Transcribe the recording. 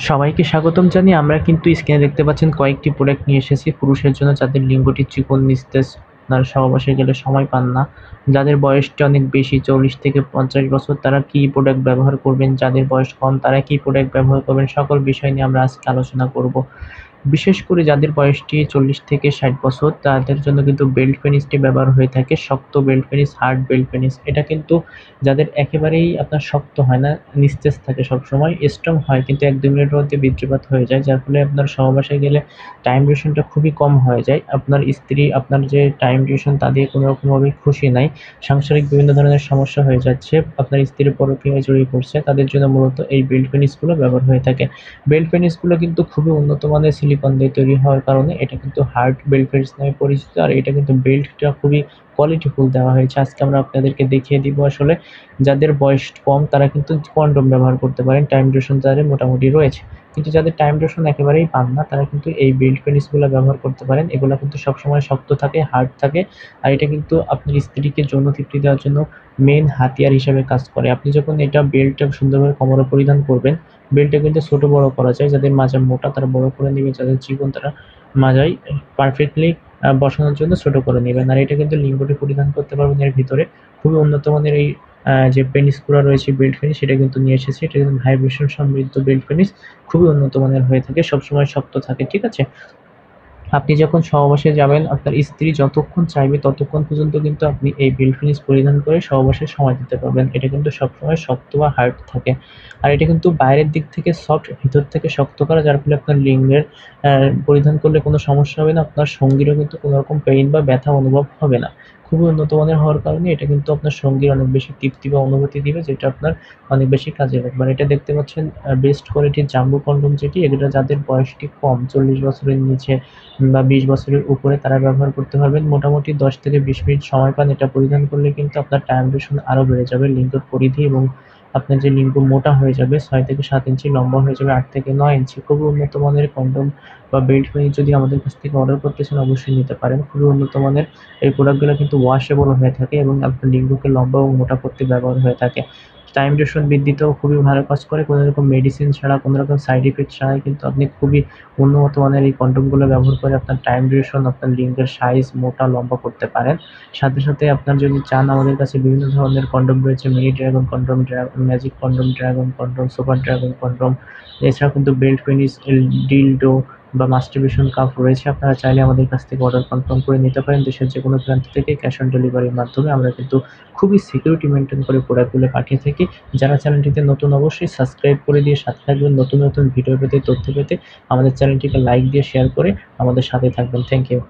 সবাইকে স্বাগতম জানিয়ে আমরা কিন্তু স্ক্রিনে দেখতে পাচ্ছেন কয়েকটি প্রোডাক্ট নিয়ে এসেছি পুরুষের জন্য যাদের লিঙ্গটি চিকন নিস্তেজ, আপনারা সহবাসে গেলে সময় পান না, যাদের বয়সটা অনেক বেশি 40 থেকে 50 বছর তারা কি প্রোডাক্ট ব্যবহার করবেন, যাদের বয়স কম তারা কি প্রোডাক্ট ব্যবহার করবেন, সকল বিষয় নিয়ে আমরা আজকে আলোচনা করব। বিশেষ করে যাদের বয়সটি 40 থেকে 60 বছর তাদের জন্য কিন্তু বেল্ট পেনিসটি ব্যবহার হয়ে থাকে। শক্ত belt penis, hard belt penis. এটা কিন্তু যাদের একেবারেই আপনার শক্ত হয় না, নিস্তেজ থাকে সবসময়, স্ট্রং হয় কিন্তু ১-২ মিনিটের মধ্যে বীর্যপাত হয়ে যায়। যার ফলে আপনার সহবাসে গেলে টাইম ডিউরেশনটা খুবই কম হয়ে যায়। আপনার স্ত্রী আপনার যে টাইম ডিউরেশন তা দিয়ে কোনো রকমভাবেই খুশি নাই। সাংসারিক বিভিন্ন ধরনের সমস্যা হয়ে যাচ্ছে। আপনার স্ত্রী পরকীয়ায় জড়িয়ে পড়ছে। তাদের জন্য মূলত এই বেল্ট পেনিসগুলো ব্যবহার হয়ে থাকে। বেল্ট পেনিসগুলো কিন্তু খুবই উন্নত মানের সিলিকন দিয়ে তৈরি হওয়ার কারণে এটা কিন্তু হার্ড বেল্ট পেনিস নামে পরিচিত। আর এটা কিন্তু বেল্টটা খুবই কোয়ালিটিফুল দেওয়া হয়েছে। আজকে আমরা আপনাদেরকে দেখিয়ে দিব আসলে যাদের বয়স কম তারা কিন্তু কন্ডোম ব্যবহার করতে পারেন। টাইম ডিউরেশন তাদের মোটামুটি রয়েছে। কিন্তু যাদের টাইম ডিউরেশন একেবারেই পান না তারা কিন্তু এই বেল্ট পেনিসগুলো ব্যবহার করতে পারেন। এগুলো কিন্তু সবসময় শক্ত থাকে, হার্ড থাকে। আর এটা কিন্তু আপনার স্ত্রীকে যৌন তৃপ্তি দেওয়ার জন্য মেইন হাতিয়ার হিসেবে কাজ করে। আপনি যখন এটা বেল্টটা সুন্দরভাবে কোমরে পরিধান করবেন, বেল্টটা কিন্তু ছোট বড় করা যায়। যাদের মাজা মোটা তারা বড় করে নিবে, যাদের চিকন তারা মাজায় পারফেক্টলি বসানোর জন্য ছোট করে নিবেন। আর এটা কিন্তু লিঙ্গটি পরিধান করতে পারবেন এর ভিতরে। খুবই উন্নত মানের এই যে পেনিসগুলো রয়েছে বেল্ট পেনিস সেটা কিন্তু নিয়ে এসেছি। এটা কিন্তু ভাইব্রেশন সমৃদ্ধ বেল্ট পেনিস। খুবই উন্নত মানের হয়ে থাকে, সবসময় শক্ত থাকে, ঠিক আছে? আপনি যখন সহবাসে যাবেন, আপনার স্ত্রী যতক্ষণ চাইবে ততক্ষণ পর্যন্ত কিন্তু আপনি এই বেল্ট ফিনিশ পরিধান করে সহবাসে সময় দিতে পারবেন। এটা কিন্তু সবসময় শক্ত বা হার্ড থাকে। আর এটা কিন্তু বাইরের দিক থেকে সফট, ভিতর থেকে শক্ত করা, যার ফলে আপনার লিঙ্গের পরিধান করলে কোনো সমস্যা হবে না। আপনার সঙ্গীরও কিন্তু কোনো রকম পেইন বা ব্যথা অনুভব হবে না। খুবই উন্নত মানের হওয়ার কারণে এটা কিন্তু আপনার সঙ্গীর অনেক বেশি তৃপ্তি বা অনুভূতি দিবে, যেটা আপনার অনেক বেশি কাজে লাগবে। আর এটা দেখতে পাচ্ছেন বেস্ট কোয়ালিটির জাম্বো কনডম যেটি, এগুলো যাদের বয়সটি কম 40 বছরের নিচে বা 20 বছরের উপরে তারা ব্যবহার করতে পারবেন। মোটামুটি 10 থেকে 20 মিনিট সময় পান। এটা পরিধান করলে কিন্তু আপনার টাইম ডিউরেশন আরও বেড়ে যাবে। লিঙ্গের পরিধি এবং আপনার যে লিঙ্গ মোটা হয়ে যাবে, 6 থেকে 7 ইঞ্চি, লম্বা হয়ে যাবে 8 থেকে 9 ইঞ্চি। খুবই উন্নত মানের কনডম বা বেল্ট পেনিস যদি আমাদের কাছ থেকে অর্ডার করতে চান অবশ্যই নিতে পারেন। খুবই উন্নত মানের এই প্রোডাক্টগুলো কিন্তু ওয়াশেবল হয়ে থাকে এবং আপনার লিঙ্গকে লম্বা এবং মোটা করতে ব্যবহার হয়ে থাকে। টাইম ডিউরেশন বৃদ্ধিতেও খুবই ভালো কাজ করে। কোনো রকম মেডিসিন ছাড়া, কোনো রকম সাইড ইফেক্ট ছাড়াই কিন্তু আপনি খুবই উন্নত মানের এই কনডমগুলো ব্যবহার করে আপনার টাইম ডিউরেশন, আপনার লিঙ্গের সাইজ মোটা লম্বা করতে পারেন। সাথে সাথে আপনার যদি চান, আমাদের কাছে বিভিন্ন ধরনের কনডম রয়েছে। Mini dragon condom, magic condom, dragon condom, super dragon condom. এছাড়াও কিন্তু বেল্ট পেনিস, ডিলডো বা মাস্টারবেশন কাপ রয়েছে। আপনারা চাইলে আমাদের কাছ থেকে অর্ডার কনফার্ম করে নিতে পারেন দেশের যেকোনো প্রান্ত থেকে ক্যাশ অন ডেলিভারির মাধ্যমে। আমরা কিন্তু খুবই সিকিউরিটি মেনটেন করে প্রোডাক্টগুলো পাঠিয়ে থাকি। যারা চ্যানেলটিতে নতুন অবশ্যই সাবস্ক্রাইব করে দিয়ে সাথে থাকবেন নতুন নতুন ভিডিও পেতে, তথ্য পেতে। আমাদের চ্যানেলটিকে লাইক দিয়ে শেয়ার করে আমাদের সাথে থাকবেন। Thank you.